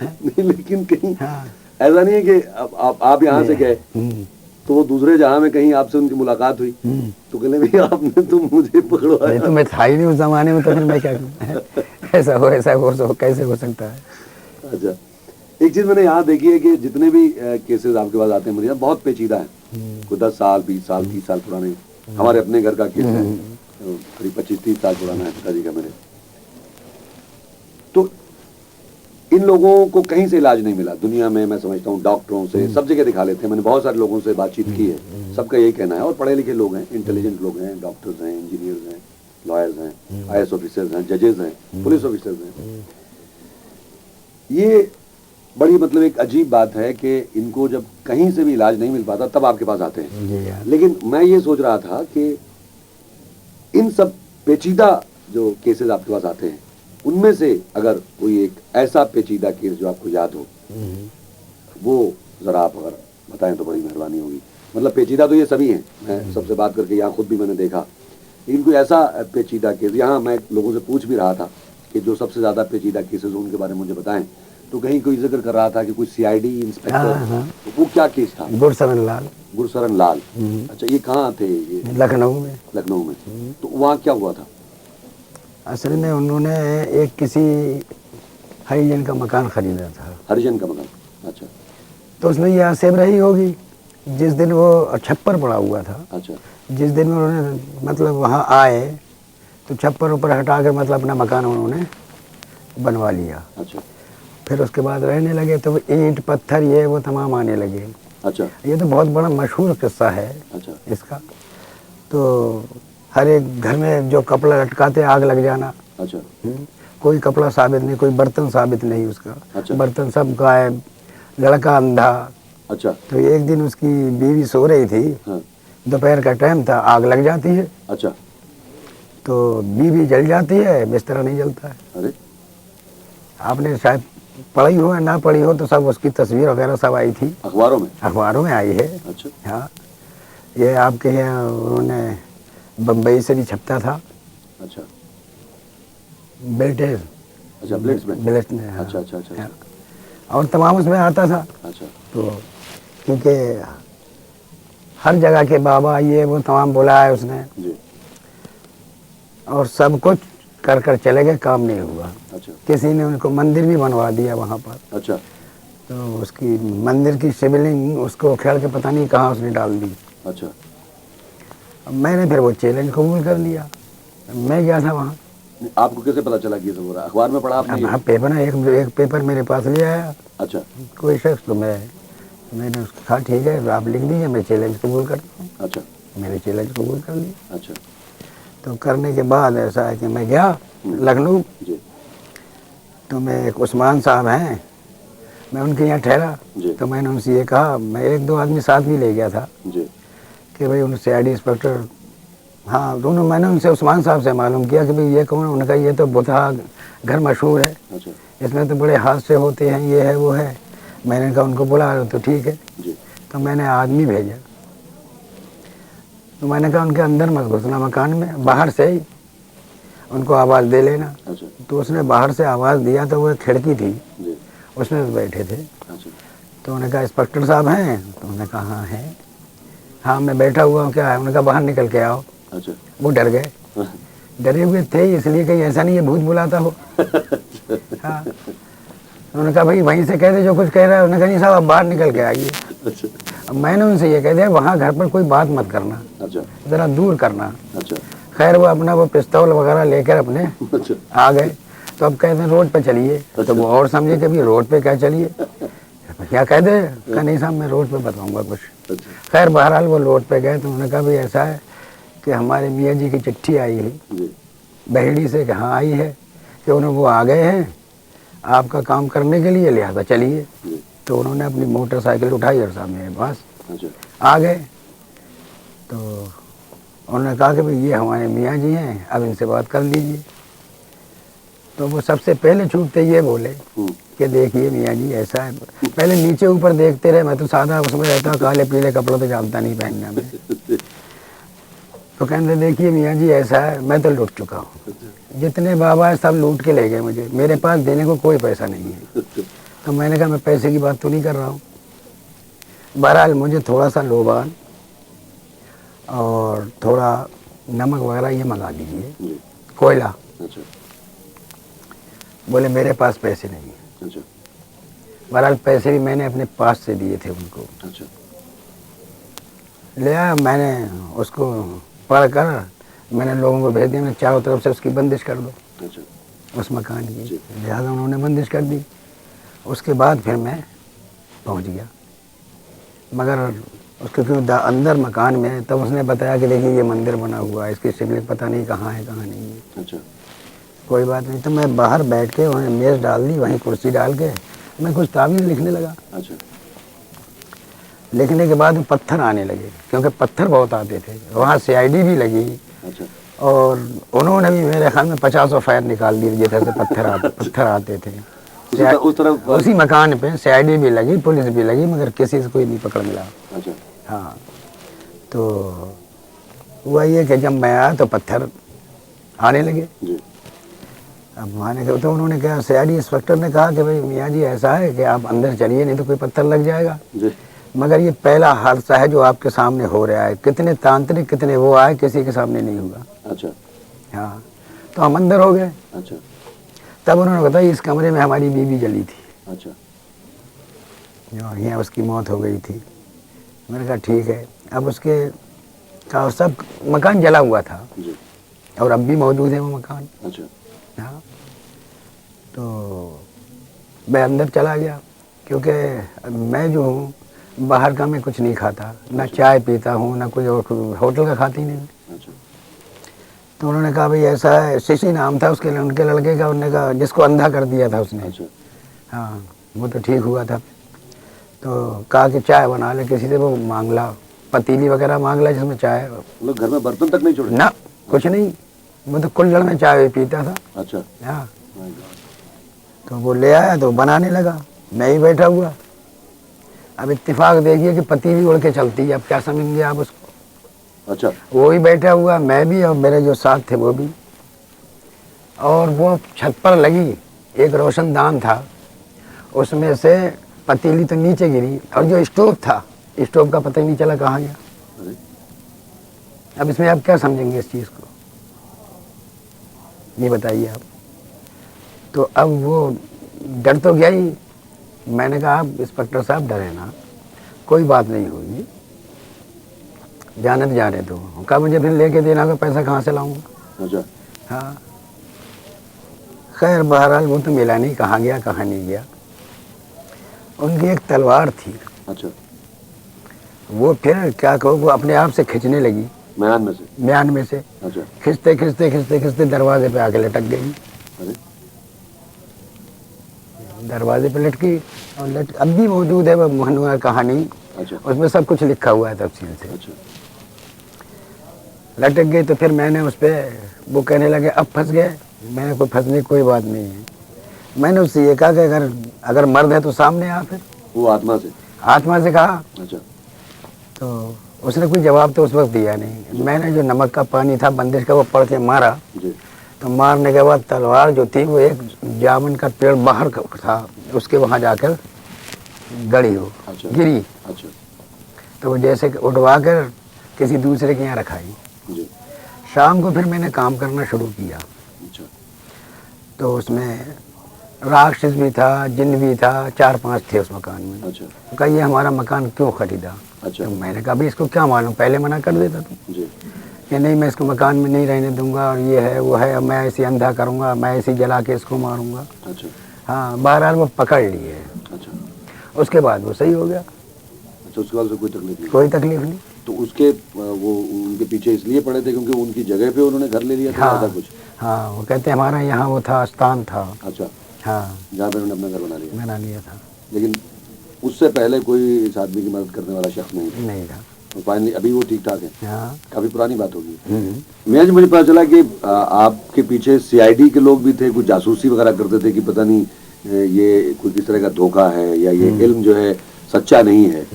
नहीं, लेकिन कहीं हाँ, ऐसा नहीं है कि आप यहाँ से गए तो वो दूसरे जहाँ में कहीं आपसे उनकी मुलाकात हुई तो कहले भाई आपने तो मुझे पकड़वाया। नहीं तो मैं था ही नहीं उस जमाने में, तो फिर मैं क्या करूं? ऐसा हो कैसे हो सकता है? अच्छा, एक चीज मैंने यहाँ देखी है कि जितने भी केसेस आपके पास आते हैं मरीज बहुत पेचीदा है, कोई 10 साल 20 साल 30 साल पुराने। हमारे अपने घर का केस है, करीब 25-30 साल पुराना है पिताजी का मेरे। तो इन लोगों को कहीं से इलाज नहीं मिला दुनिया में, मैं समझता हूँ डॉक्टरों से सब जगह दिखा लेते हैं, मैंने बहुत सारे लोगों से बातचीत की है, सबका यही कहना है, और पढ़े लिखे लोग हैं, इंटेलिजेंट लोग हैं, डॉक्टर्स हैं, इंजीनियर्स हैं, लॉयर्स हैं, IAS ऑफिसर्स हैं, जजेस हैं, पुलिस ऑफिसर्स हैं। ये बड़ी मतलब एक अजीब बात है कि इनको जब कहीं से भी इलाज नहीं मिल पाता तब आपके पास आते हैं। जी हाँ। लेकिन मैं ये सोच रहा था कि इन सब पेचीदा जो केसेस आपके पास आते हैं उनमें से अगर कोई एक ऐसा पेचीदा केस जो आपको याद हो, वो जरा आप अगर बताएं तो बड़ी मेहरबानी होगी। मतलब पेचीदा तो ये सभी हैं, मैं सबसे बात करके यहाँ खुद भी मैंने देखा, लेकिन कोई ऐसा पेचीदा केस, यहाँ मैं लोगों से पूछ भी रहा था कि जो सबसे ज़्यादा पेचीदा केसेस उनके बारे में मुझे बताएं, तो कहीं कोई जिक्र कर रहा था कि कोई CID इंस्पेक्टर, तो वो क्या केस था? गुरशरण लाल, गुरशरण लाल। अच्छा, ये कहाँ थे? ये लखनऊ में। लखनऊ में। तो वहाँ क्या हुआ था? असल में उन्होंने एक किसी हरिजन का मकान खरीदा था। हरिजन का मकान? अच्छा तो उसमें ये आसेब रही होगी, जिस दिन वो छप्पर पड़ा हुआ था, अच्छा जिस दिन उन्होंने मतलब वहाँ आए तो छप्पर ऊपर हटा कर मतलब अपना मकान उन्होंने बनवा लिया। अच्छा फिर उसके बाद रहने लगे तो ईंट पत्थर ये वो तमाम आने लगे। अच्छा ये तो बहुत बड़ा मशहूर किस्सा है अच्छा इसका। तो हर एक घर में जो कपड़ा लटकाते आग लग जाना, अच्छा कोई कपड़ा साबित नहीं, कोई बर्तन साबित नहीं उसका। अच्छा। बर्तन सब गायब, लड़का अंधा। अच्छा तो एक दिन उसकी बीवी सो रही थी, हाँ दोपहर का टाइम था, आग लग जाती है। अच्छा। तो बीवी जल जाती है, बिस्तर नहीं जलता है। अरे आपने शायद पढ़ी हो या ना पढ़ी हो, तो सब उसकी तस्वीर वगैरह सब आई थी, अखबारों में? अखबारों में आई है। अच्छा हाँ, ये आपके यहाँ उन्होंने बम्बई से भी छपता था, अच्छा ब्रिटिश अच्छा, ब्लिट्स में? ब्लिट्स में। हाँ, अच्छा अच्छा अच्छा हाँ। और तमाम उसमें आता था। अच्छा तो क्योंकि हर जगह के बाबा ये वो तमाम बुलाया उसने, जी और सब कुछ कर कर चले गए, काम नहीं हुआ। अच्छा किसी ने उनको मंदिर भी बनवा दिया वहाँ पर। अच्छा तो उसकी मंदिर की शिवलिंग उसको उखेड़ के पता नहीं कहाँ उसने डाल दी। अच्छा अब मैंने फिर वो चैलेंज कबूल कर लिया। मैं गया था वहाँ। आपको कैसे पता चला कि ये सब हो रहा है? अखबार में पढ़ा आपने ये? हाँ, पेपर ना एक पेपर मेरे पास ले आया अच्छा कोई शख्स, तो मैंने उसको कहा ठीक है आप लिख दीजिए, मैं चैलेंज कबूल करता हूँ। अच्छा मैंने चैलेंज कबूल कर लिया। अच्छा तो करने के बाद ऐसा है कि मैं गया लखनऊ, जी तो मैं एक उस्मान साहब हैं, मैं उनके यहाँ ठहरा। जी तो मैंने उनसे ये कहा, मैं एक दो आदमी साथ भी ले गया था जी कि भाई उन CID इंस्पेक्टर, हाँ दोनों, मैंने उनसे उस्मान साहब से मालूम किया कि भाई ये कौन है। उन्होंने कहा ये तो बुधा घर मशहूर है, अच्छा इसमें तो बड़े हादसे होते हैं, ये है वो है। मैंने कहा उनको बुला लो, तो ठीक है। जी तो मैंने आदमी भेजा, तो मैंने कहा उनके अंदर मत घुसना मकान में, बाहर से ही उनको आवाज़ दे लेना। अच्छा तो उसने बाहर से आवाज़ दिया, तो वो एक खिड़की थी, जी उसमें बैठे थे। अच्छा तो उन्होंने कहा इंस्पेक्टर साहब हैं? तो उन्होंने कहा हाँ है। हाँ मैं बैठा हुआ हूँ, क्या है? उन्होंने कहा बाहर निकल के आओ। अच्छा वो डर गए, डरे हुए थे इसलिए कहीं ऐसा नहीं है भूत बुलाता हो। हाँ, उन्होंने कहा भाई वहीं से कह दे जो कुछ कह रहा है। उन्होंने कहा नहीं साहब आप बाहर निकल के आइए। अच्छा अब मैंने उनसे ये कह दिया वहाँ घर पर कोई बात मत करना, अच्छा ज़रा दूर करना। अच्छा खैर वो अपना वो पिस्तौल वगैरह लेकर अपने अच्छा आ गए। तो अब कहते हैं रोड पे चलिए। तो वो और समझे कि अभी रोड पे क्या चलिए, क्या कह दे? कहा नहीं साहब मैं रोड पे बताऊंगा कुछ। अच्छा खैर बहरहाल वो रोड पे गए। तो उन्होंने कहा भाई ऐसा है कि हमारे मियाँ जी की चिट्ठी आई है जी बहेड़ी से, कि हाँ आई है कि उन्हें वो आ गए हैं आपका काम करने के लिए, लिहाजा चलिए। जी तो उन्होंने अपनी मोटरसाइकिल उठाई और साहब मेरे पास अच्छा आ गए। तो उन्होंने कहा कि भाई ये हमारे मियाँ जी हैं, अब इनसे बात कर लीजिए। तो वो सबसे पहले छूटते ये बोले कि देखिए मियाँ जी ऐसा है, पहले नीचे ऊपर देखते रहे, मैं तो सादा उसमें रहता, काले पीले कपड़ों तो जानता नहीं पहनना मैं। तो कहते देखिए मियाँ जी ऐसा है, मैं तो लूट चुका हूँ, जितने बाबा है सब लूट के ले गए मुझे, मेरे पास देने को कोई पैसा नहीं है। तो मैंने कहा मैं पैसे की बात तो नहीं कर रहा हूँ, बहरहाल मुझे थोड़ा सा लोबान और थोड़ा नमक वगैरह ये मंगा दीजिए, जी कोयला। अच्छा बोले मेरे पास पैसे नहीं है। अच्छा बहरहाल पैसे भी मैंने अपने पास से दिए थे उनको। अच्छा ले आया, मैंने उसको पढ़ कर मैंने लोगों को भेज दिया, मैंने चारों तरफ से उसकी बंदिश कर दो अच्छा उस मकान की। जी। लिहाजा उन्होंने बंदिश कर दी। उसके बाद फिर मैं पहुंच गया, मगर उसके क्यों अंदर मकान में, तब उसने बताया कि देखिए ये मंदिर बना हुआ है, इसकी शिवलिंग पता नहीं कहाँ है कहाँ नहीं है। अच्छा कोई बात नहीं। तो मैं बाहर बैठ के वहीं मेज़ डाल दी, वहीं कुर्सी डाल के मैं कुछ तावीज़ लिखने लगा। अच्छा लिखने के बाद पत्थर आने लगे, क्योंकि पत्थर बहुत आते थे वहाँ। CID भी लगी अच्छा और उन्होंने भी मेरे ख्याल में 50 फायर निकाल दिए जिधर से पत्थर आते थे। उस तरफ उसी मकान पे CID भी लगी, पुलिस भी लगी, मगर किसी से कोई नहीं पकड़ मिला। अच्छा हाँ, तो हुआ ये कि जब मैं आया तो पत्थर आने लगे। जी अब माने के तो उन्होंने कहा, सीआईडी इंस्पेक्टर ने कहा कि भाई मियाँ जी ऐसा है कि आप अंदर चलिए, नहीं तो कोई पत्थर लग जाएगा। जी मगर ये पहला हादसा है जो आपके सामने हो रहा है, कितने तांत्रिक कितने वो आए, किसी के सामने नहीं हुआ। अच्छा हाँ, तो हम अंदर हो गए। अच्छा तब उन्होंने बताया इस कमरे में हमारी बीवी जली थी, अच्छा और यहाँ उसकी मौत हो गई थी। मैंने कहा ठीक है। अब उसके का सब मकान जला हुआ था जी और अब भी मौजूद है वो मकान। अच्छा हाँ, तो मैं अंदर चला गया, क्योंकि मैं जो हूँ बाहर का मैं कुछ नहीं खाता, ना चाय पीता हूँ, ना कोई होटल का खाती नहीं। अच्छा तो उन्होंने कहा भाई ऐसा है, शशि नाम था उसके उनके लड़के का, उन्होंने कहा जिसको अंधा कर दिया था उसने। अच्छा हाँ, वो तो ठीक हुआ था। तो कहा कि चाय बना ले, किसी से वो मांग ला, पतीली वगैरह मांग ला जिसमें चाय। मतलब घर में बर्तन तक नहीं छोड़े? ना, कुछ नहीं, वो तो कुल्हड़ में चाय पीता था। अच्छा हाँ, My God. तो वो ले आया तो बनाने लगा, मैं ही बैठा हुआ। अब इत्तेफाक देखिए कि पतीली उड़ के चलती है, अब क्या समझेंगे आप उसको। अच्छा वो ही बैठा हुआ, मैं भी, और मेरे जो साथ थे वो भी। और वो छत पर लगी एक रोशनदान था, उसमें से पतीली तो नीचे गिरी, और जो स्टोव था, स्टोव का पता ही नहीं चला कहाँ गया। अरे अब इसमें आप क्या समझेंगे इस चीज़ को, ये बताइए आप। तो अब वो डर तो गया ही। मैंने कहा आप इंस्पेक्टर साहब डरे ना, कोई बात नहीं होगी, जाने तो जाने दो। कहा मुझे फिर लेके देना होगा, पैसा कहाँ से लाऊंगा। अच्छा हाँ, खैर बहरहाल वो तो मिला नहीं, कहाँ गया कहाँ नहीं गया। उनकी एक तलवार थी, अच्छा वो फिर क्या कहो, वो अपने आप से खिंचने लगी म्यान में से? म्यान में से। अच्छा खिंचते खिंचते खिंचते खिंचते दरवाजे पे आके लटक गई। अरे दरवाजे पे लटकी, और अब भी मौजूद है वो मुहनवा कहानी, अच्छा उसमें सब कुछ लिखा हुआ है तफसील से। अच्छा लटक गई तो फिर मैंने उस पर, वो कहने लगे अब फंस गए। मैंने कोई फंसने की कोई बात नहीं है। मैंने उससे ये कहा कि अगर मर्द है तो सामने आ। फिर वो आत्मा से? आत्मा से कहा, अच्छा तो उसने कोई जवाब तो उस वक्त दिया नहीं। मैंने जो नमक का पानी था बंदिश का वो पढ़ के मारा, जी तो मारने के बाद तलवार जो थी वो एक जामुन का पेड़ बाहर का था, उसके वहाँ जाकर गड़ी हो, अच्छा गिरी। अच्छा तो वो जैसे कि उठवा कर किसी दूसरे के यहाँ रखाई। जी शाम को फिर मैंने काम करना शुरू किया, अच्छा तो उसमें राक्षस भी था, जिन भी था, 4-5 थे उस मकान में। अच्छा कहा ये हमारा मकान क्यों खरीदा। अच्छा तो मैंने कहा भाई इसको क्या मालूम, पहले मना कर देता तुम जी कि नहीं मैं इसको मकान में नहीं रहने दूंगा, और ये है वो है, अब मैं ऐसे अंधा करूंगा, मैं ऐसे जला के इसको मारूंगा। अच्छा हाँ, बहरहाल वो पकड़ लिए। अच्छा उसके बाद वो सही हो गया, अच्छा उसके बाद से कोई तकलीफ नहीं? कोई तकलीफ नहीं। तो उसके वो उनके पीछे इसलिए पड़े थे क्योंकि उनकी जगह पे उन्होंने घर ले लिया था? हाँ ऐसा कुछ? हाँ, वो कहते हमारा यहाँ वो था, स्थान था। अच्छा हाँ, जहाँ पे उन्होंने अपना घर बना लिया। बना लिया था। लेकिन उससे पहले कोई इस आदमी की मदद करने वाला शख्स नहीं था? नहीं था। तो फाइनली अभी वो ठीक ठाक है? हाँ। काफी पुरानी बात होगी। मियां जी मुझे पता चला कि आपके पीछे सीआईडी के लोग भी थे, कुछ जासूसी वगैरह करते थे कि पता नहीं ये कोई किस तरह का धोखा है, या ये इल्म जो है सच्चा नहीं है,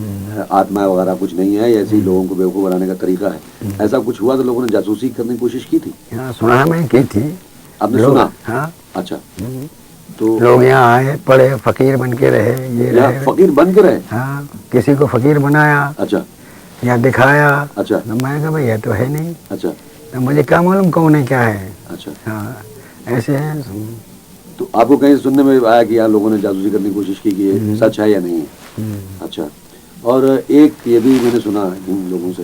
आत्मा वगैरह कुछ नहीं है, ऐसे ही लोगों को बेवकूफ़ बनाने का तरीका है। ऐसा कुछ हुआ तो लोगों ने जासूसी करने की कोशिश की थी? हाँ, सुना मैं की थी। आपने सुना? हाँ। अच्छा तो लोग यहाँ आए, पढ़े, फकीर बन के रहे, ये रहे। फकीर बन के रहे? हाँ, किसी को फकीर बनाया, अच्छा या दिखाया। अच्छा तो मैं कहा भाई ये तो है नहीं, अच्छा तो मुझे क्या मालूम कौन है क्या है। अच्छा हाँ, ऐसे है। तो आपको कहीं सुनने में आया कि यहाँ लोगों ने जासूसी करने की कोशिश की कि ये सच है या नहीं है? अच्छा, और एक ये भी मैंने सुना इन लोगों से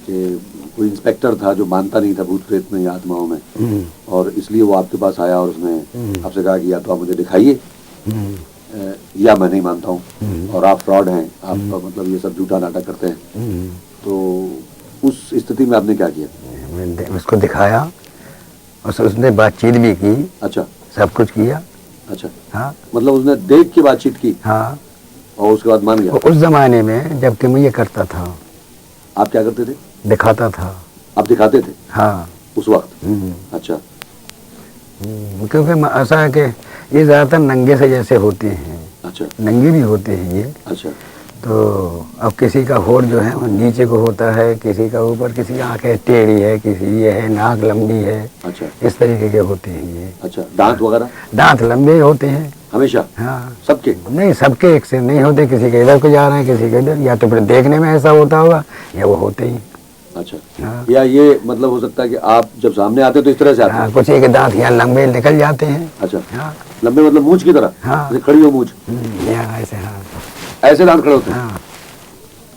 कि कोई इंस्पेक्टर था जो मानता नहीं था भूत प्रेत में या आत्माओं में, और इसलिए वो आपके पास आया और उसने आपसे कहा कि या तो आप मुझे दिखाइए या मैं नहीं मानता हूँ, और आप फ्रॉड हैं, आप मतलब ये सब झूठा नाटक करते हैं। तो उस स्थिति में आपने क्या किया? मैंने उसको दिखाया, उसने बातचीत भी की। अच्छा, सब कुछ किया। अच्छा, हाँ, मतलब उसने देख के बातचीत की? हाँ, और उसके बाद मान गया? उस जमाने में जबकि मैं ये करता था। आप क्या करते थे? दिखाता था। आप दिखाते थे? हाँ, उस वक्त? अच्छा, क्योंकि ऐसा है कि ये ज़्यादातर नंगे से जैसे होते हैं। अच्छा, नंगे भी होते हैं ये, अच्छा, तो अब किसी का होठ जो है वो नीचे को होता है, किसी का ऊपर, किसी की आंखें टेढ़ी है, किसी ये है, नाक लंबी है, अच्छा इस तरीके के होते हैं ये। अच्छा, दांत वगैरह दांत लंबे होते हैं। हमेशा हाँ, सबके? नहीं सबके एक से नहीं होते, किसी के इधर को जा रहे हैं, किसी के इधर, या तो फिर देखने में ऐसा होता होगा या वो होते ही। अच्छा, हाँ। या ये मतलब हो सकता है कि आप जब सामने आते तो इस तरह से आते हैं? हाँ, कुछ एक दांत यहाँ लंबे निकल जाते हैं। अच्छा, हाँ, लंबे मतलब मूंछ की तरह? हाँ। जैसे खड़ी हो मूंछ, यहाँ ऐसे। हाँ ऐसे दांत खड़े होते हैं? हाँ।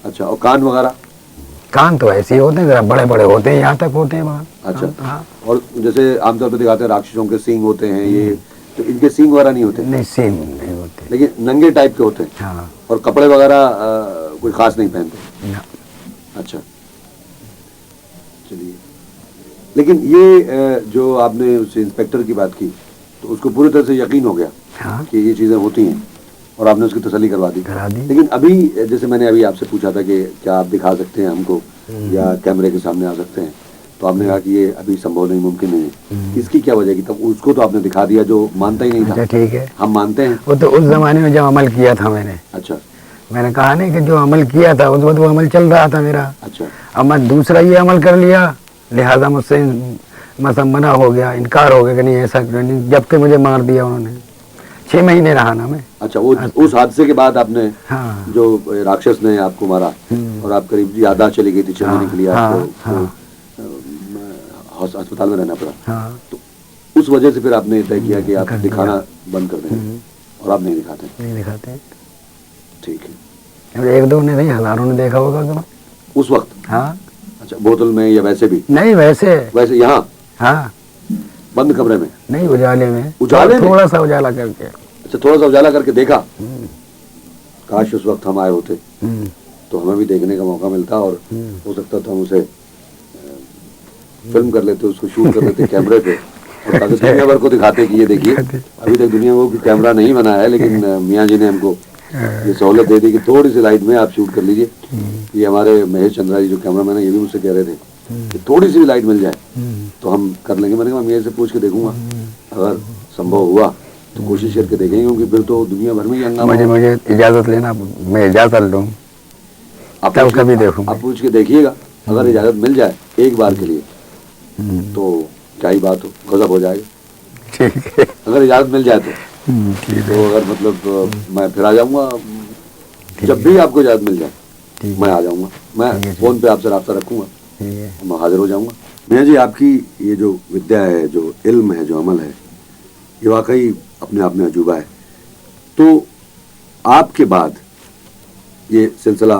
अच्छा, और कान वगैरह? कान तो ऐसे ही होते हैं, जरा बड़े बड़े होते हैं, यहाँ तक होते हैं वहाँ। अच्छा। हाँ। और जैसे आमतौर पर दिखाते हैं राक्षसों के सींग होते हैं, ये तो इनके सींग वगैरह नहीं होते, नहीं सींग नहीं होते। लेकिन नंगे टाइप के होते हैं। हाँ। और कपड़े वगैरह कोई खास नहीं पहनते? ना। अच्छा, चलिए। लेकिन ये जो आपने उस इंस्पेक्टर की बात की, तो उसको पूरी तरह से यकीन हो गया हाँ, कि ये चीज़ें होती हैं और आपने उसकी तसल्ली करवा दी। करा दी। लेकिन अभी जैसे मैंने अभी आपसे पूछा था कि क्या आप दिखा सकते हैं हमको या कैमरे के सामने आ सकते हैं, तो आपने कहा कि ये अभी संभव नहीं, मुमकिन नहीं है। इसकी क्या वजह की? तब उसको तो आपने दिखा दिया जो मानता ही नहीं अच्छा था। ठीक है, हम मानते हैं। वो तो उस जमाने में जब अमल किया था मैंने। अच्छा मैंने कहा नहीं कि जो अमल किया था उस वक्त वो अमल चल रहा था मेरा। अच्छा अब मैं दूसरा ये अमल कर लिया, लिहाजा मुझसे मतलब मना हो गया, इनकार हो गया कि नहीं ऐसा नहीं, जब कि मुझे मार दिया उन्होंने। 6 महीने रहा ना मैं। अच्छा, वो उस हादसे के बाद आपने हाँ। जो राक्षस ने आपको मारा और आप करीब याददाश्त चली गई थी 6 महीने के लिए, आपको अस्पताल में रहना पड़ा। हाँ। तो उस वजह से फिर आपने तय किया कि आप दिखाना बंद कर देंगे और आप नहीं दिखाते? नहीं दिखाते। ठीक है। अब एक दो ने नहीं, हजारों ने देखा होगा कब। उस वक्त? हाँ। अच्छा, बोतल में या वैसे भी? नहीं वैसे। वैसे यहाँ हाँ, बंद कमरे में? नहीं उजाले में। उजाले में? थोड़ा सा उजाला करके। अच्छा, थोड़ा सा उजाला करके देखा। काश उस वक्त हम आए होते हम्म। तो हमें भी देखने का मौका मिलता और हो सकता था हम उसे फिल्म कर लेते, उसको शूट कर लेते कैमरे पे और ताकि दुनिया भर को दिखाते कि ये देखिए। अभी तक दुनिया को कैमरा नहीं बना है, लेकिन मियाँ जी ने हमको ये सहूलत दे दी कि थोड़ी सी लाइट में आप शूट कर लीजिए। ये हमारे महेश चंद्रा जी जो कैमरामैन है, ये भी मुझसे कह रहे थे कि थोड़ी सी भी लाइट मिल जाए तो हम कर लेंगे। मैंने कहा मियाँ से पूछ के देखूंगा, अगर संभव हुआ तो कोशिश करके देखेंगे, क्योंकि फिर तो दुनिया भर में ही हंगामा। मुझे इजाजत लेना, मैं इजाजत लूँ तब कभी देखूँ। आप पूछ के देखिएगा, अगर इजाजत मिल जाए एक बार के लिए तो क्या ही बात हो, गजब हो जाएगा। ठीक है, अगर इजाजत मिल जाए तो ठीक है। तो अगर मतलब मैं फिर आ जाऊंगा, जब भी आपको इजाजत मिल जाए मैं आ जाऊंगा। मैं फोन पे आपसे राब्ता रखूंगा, ठीक है। मैं हाजिर हो जाऊंगा। मियाँ जी, आपकी ये जो विद्या है, जो इल्म है, जो अमल है, ये वाकई अपने आप में अजूबा है। तो आपके बाद ये सिलसिला,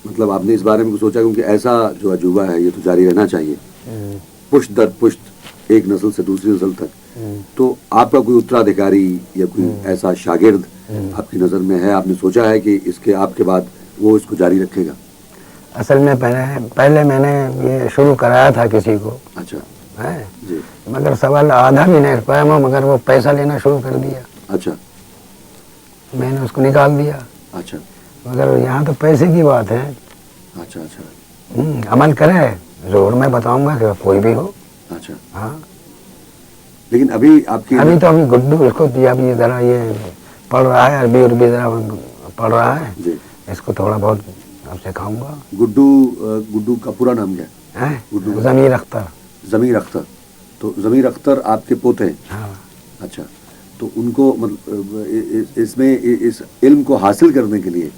मतलब आपने इस बारे में कुछ सोचा? क्योंकि ऐसा जो अजूबा है ये तो जारी रहना चाहिए, पुश्त दर पुश्त, एक नस्ल से दूसरी नस्ल तक। तो आपका कोई उत्तराधिकारी या कोई ऐसा शागिर्द आपकी नज़र में है? आपने सोचा है कि इसके आपके बाद वो इसको जारी रखेगा? असल में पहले मैंने ये शुरू कराया था किसी को। अच्छा है जी। मगर सवाल आधा भी नहीं पाया मैं, मगर वो पैसा लेना शुरू कर दिया। अच्छा मैंने उसको निकाल दिया। अच्छा मगर यहाँ तो पैसे की बात है। अच्छा अच्छा अमल करे जोर मैं बताऊंगा कि कोई भी हो। अच्छा। हाँ, लेकिन अभी आपकी अभी गुड्डू उसको दिया, अभी जरा ये पढ़ रहा है, अरबी उर्बी जरा पढ़ रहा है जी। इसको थोड़ा बहुत अब सिखाऊंगा। गुड्डू का पूरा नाम क्या है? है गुड्डू ज़मीर अख्तर। ज़मीर अख्तर। तो ज़मीर अख्तर आपके पोते हैं? हाँ। अच्छा, तो उनको मतलब इसमें इस इल्म को हासिल करने के लिए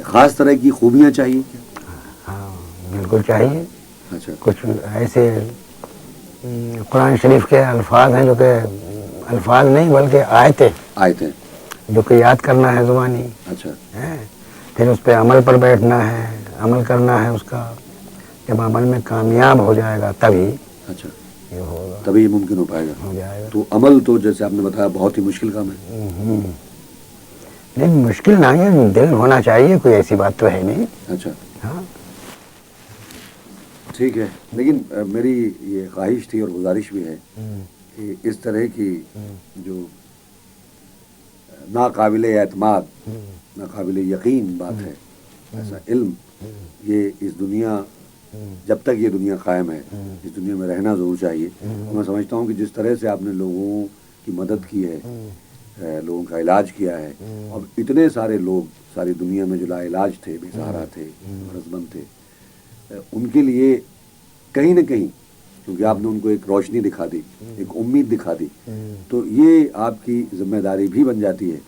ख़ास तरह की खूबियाँ चाहिए क्या? हाँ बिल्कुल चाहिए। अच्छा। कुछ ऐसे कुरान शरीफ के अल्फाज हैं जो कि अल्फाज नहीं बल्कि आयतें जो कि याद करना है ज़ुबानी। अच्छा। है फिर उस पर अमल पर बैठना है, अमल करना है उसका। जब अमल में कामयाब हो जाएगा तभी अच्छा ये होगा, तभी ये मुमकिन हो पाएगा। हो जाएगा। तो अमल तो जैसे आपने बताया बहुत ही मुश्किल काम है। नहीं मुश्किल नहीं है, दिल होना चाहिए, कोई ऐसी बात तो है नहीं। अच्छा हाँ ठीक है। लेकिन मेरी ये ख्वाहिश थी और गुजारिश भी है कि इस तरह की जो नाकाबिले एतमाद, नाकाबिले यकीन बात है, ऐसा इल्म, ये इस दुनिया, जब तक ये दुनिया कायम है, इस दुनिया में रहना ज़रूर चाहिए। तो मैं समझता हूँ कि जिस तरह से आपने लोगों की मदद की है, लोगों का इलाज किया है, और इतने सारे लोग सारी दुनिया में जो लाइलाज थे, बेसहारा थे, मरज़मंद थे, उनके लिए कहीं ना कहीं, क्योंकि आपने उनको एक रोशनी दिखा दी, एक उम्मीद दिखा दी, तो ये आपकी जिम्मेदारी भी बन जाती है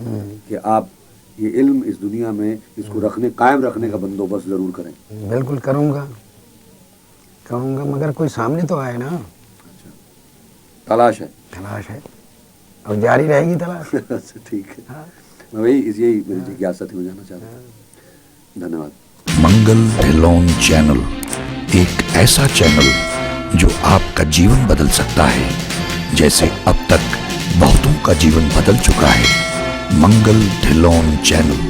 कि आप ये इल्म इस दुनिया में इसको रखने, कायम रखने का बंदोबस्त ज़रूर करें। बिल्कुल करूँगा, मगर कोई सामने तो आए ना। अच्छा, तलाश है। तलाश है और जारी रहेगी तलाश। अच्छा, ठीक है। हाँ। मैं वही यही मेरी जिज्ञासा थी, मैं जानना चाहता था। धन्यवाद। मंगल ढिल्लोन चैनल एक ऐसा चैनल जो आपका जीवन बदल सकता है, जैसे अब तक बहुतों का जीवन बदल चुका है। मंगल ढिल्लोन चैनल।